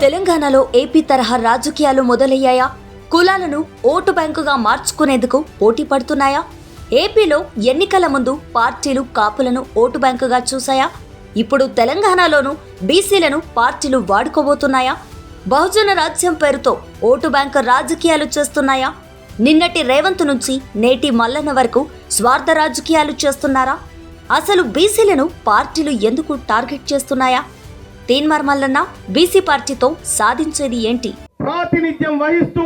తెలంగాణలో ఏపీ తరహా రాజకీయాలు మొదలయ్యాయా? కులాలను ఓటు బ్యాంకుగా మార్చుకునేందుకు పోటీ పడుతున్నాయా? ఏపీలో ఎన్నికల ముందు పార్టీలు కాపులను ఓటు బ్యాంకుగా చూశాయా? ఇప్పుడు తెలంగాణలోనూ బీసీలను పార్టీలు వాడుకోబోతున్నాయా? బహుజన రాజ్యం పేరుతో ఓటు బ్యాంకు రాజకీయాలు చేస్తున్నాయా? నిన్నటి రేవంత్ నుంచి నేటి మల్లన్న వరకు స్వార్థ రాజకీయాలు చేస్తున్నారా? అసలు బీసీలను పార్టీలు ఎందుకు టార్గెట్ చేస్తున్నాయా? తీన్మార్ మల్లన్న బీసీ పార్టీతో సాధించేది ఏంటి? ప్రాతినిధ్యం వహిస్తూ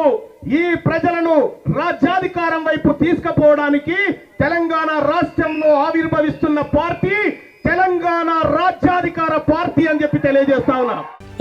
ఈ ప్రజలను రాజ్యాధికారం వైపు తీసుకుపోవడానికి తెలంగాణ రాష్ట్రంలో ఆవిర్భవిస్తున్న పార్టీ తెలంగాణ రాజ్యాధికార పార్టీ అని చెప్పి తెలియజేస్తా ఉన్నా.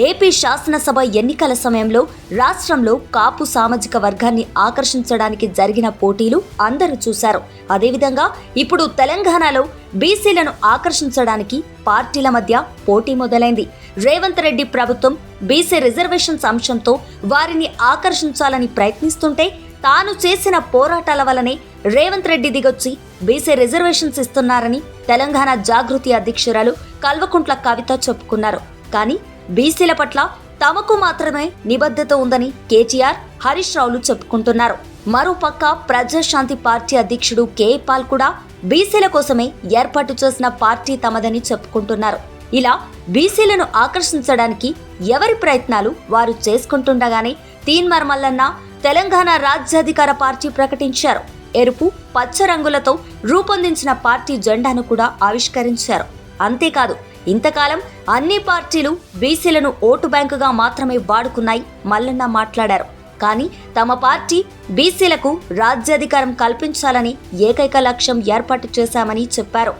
ఏపీ శాసనసభ ఎన్నికల సమయంలో రాష్ట్రంలో కాపు సామాజిక వర్గాన్ని ఆకర్షించడానికి జరిగిన పోటీలు అందరూ చూశారు. అదేవిధంగా ఇప్పుడు తెలంగాణలో బీసీలను ఆకర్షించడానికి పార్టీల మధ్య పోటీ మొదలైంది. రేవంత్ రెడ్డి ప్రభుత్వం బీసీ రిజర్వేషన్స్ అంశంతో వారిని ఆకర్షించాలని ప్రయత్నిస్తుంటే తాను చేసిన పోరాటాల వల్లనే రేవంత్ రెడ్డి దిగొచ్చి బీసీ రిజర్వేషన్స్ ఇస్తున్నారని తెలంగాణ జాగృతి అధ్యక్షురాలు కల్వకుంట్ల కవిత చెప్పుకున్నారు. కానీ బీసీల పట్ల తమకు మాత్రమే నిబద్ధత ఉందని కేటీఆర్, హరీష్ రావులు చెప్పుకుంటున్నారు. మరోపక్క ప్రజాశాంతి పార్టీ అధ్యక్షుడు కేఏ పాల్ కూడా బీసీల కోసమే ఏర్పాటు చేసిన పార్టీ తమదని చెప్పుకుంటున్నారు. ఇలా బీసీలను ఆకర్షించడానికి ఎవరి ప్రయత్నాలు వారు చేసుకుంటుండగానే తీన్మార్ మల్లన్న తెలంగాణ రాజ్యాధికార పార్టీ ప్రకటించారు. ఎరుపు, పచ్చ రంగులతో రూపొందించిన పార్టీ జెండాను కూడా ఆవిష్కరించారు. అంతేకాదు, ఇంతకాలం అన్ని పార్టీలు బీసీలను ఓటు బ్యాంకుగా మాత్రమే వాడుకున్నాయి మల్లన్న మాట్లాడారు. కానీ తమ పార్టీ బీసీలకు రాజ్యాధికారం కల్పించాలని ఏకైక లక్ష్యం ఏర్పాటు చేశామని చెప్పారు.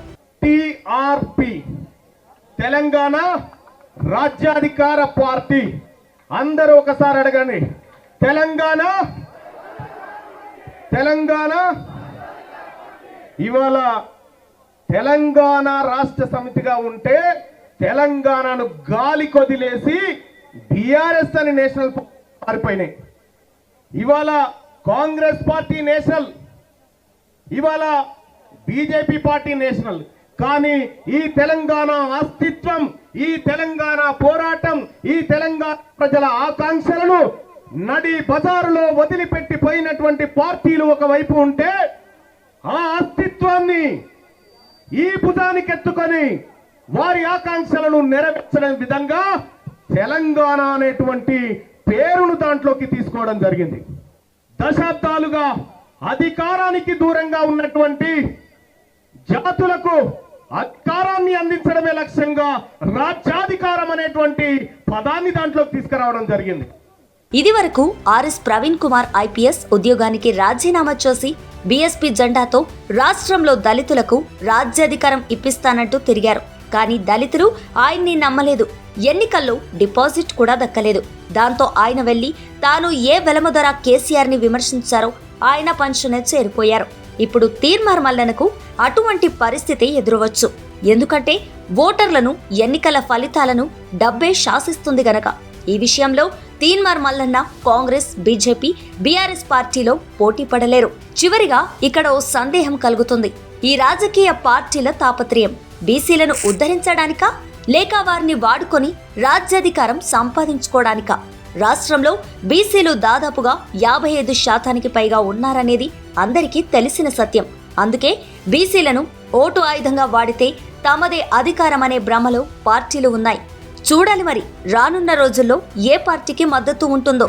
టీఆర్పీ తెలంగాణ రాజ్యాధికార పార్టీ. అందరూ ఒకసారి అడగండి. తెలంగాణ ఇవాళ తెలంగాణ రాష్ట్ర సమితిగా ఉంటే తెలంగాణను గాలి కొదిలేసి బీఆర్ఎస్ అని నేషనల్ మారిపోయినాయి. ఇవాళ కాంగ్రెస్ పార్టీ నేషనల్, ఇవాళ బీజేపీ పార్టీ నేషనల్. కానీ ఈ తెలంగాణ అస్తిత్వం, ఈ తెలంగాణ పోరాటం, ఈ తెలంగాణ ప్రజల ఆకాంక్షలను నడి బజారులో వదిలిపెట్టిపోయినటువంటి పార్టీలు ఒకవైపు ఉంటే ఆ అస్తిత్వాన్ని ఈ భుజానికెత్తుకొని వారి ఆకాంక్షలను నెరవేర్చడం విధంగా తెలంగాణ అనేటువంటి పేరును దాంట్లోకి తీసుకోవడం జరిగింది. దశాబ్దాలుగా అధికారానికి దూరంగా ఉన్నటువంటి జాతులకు అధికారాన్ని అందించడమే లక్ష్యంగా రాజ్యాధికారం అనేటువంటి పదాన్ని దాంట్లోకి తీసుకురావడం జరిగింది. ఇది వరకు ఆర్ఎస్ ప్రవీణ్ కుమార్ ఐపీఎస్ ఉద్యోగానికి రాజీనామా చేసి బీఎస్పీ జెండాతో రాష్ట్రంలో దళితులకు రాజ్యాధికారం ఇప్పిస్తానంటూ తిరిగారు. కానీ దళితులు ఆయన్ని నమ్మలేదు. ఎన్నికల్లో డిపాజిట్ కూడా దక్కలేదు. దాంతో ఆయన వెళ్లి తాను ఏ వెలముధర కేసీఆర్ ని విమర్శించారో ఆయన పంచనే చేరిపోయారు. ఇప్పుడు తీన్మార్ మల్లన్నకు అటువంటి పరిస్థితి ఎదురవచ్చు. ఎందుకంటే ఓటర్లను, ఎన్నికల ఫలితాలను డబ్బే శాసిస్తుంది గనక. ఈ విషయంలో తీన్మార్ మల్లన్న కాంగ్రెస్, బీజేపీ, బీఆర్ఎస్ పార్టీలో పోటీ పడలేరు. చివరిగా ఇక్కడ ఓ సందేహం కలుగుతుంది. ఈ రాజకీయ పార్టీల తాపత్రయం బీసీలను ఉద్ధరించడానికా, లేక వారిని వాడుకొని రాజ్యాధికారం సంపాదించుకోవడానికా? రాష్ట్రంలో బీసీలు దాదాపుగా 55% పైగా ఉన్నారనేది అందరికీ తెలిసిన సత్యం. అందుకే బీసీలను ఓటు ఆయుధంగా వాడితే తమదే అధికారం అనే భ్రమలో పార్టీలు ఉన్నాయి. చూడాలి మరి రానున్న రోజుల్లో ఏ పార్టీకి మద్దతు ఉంటుందో.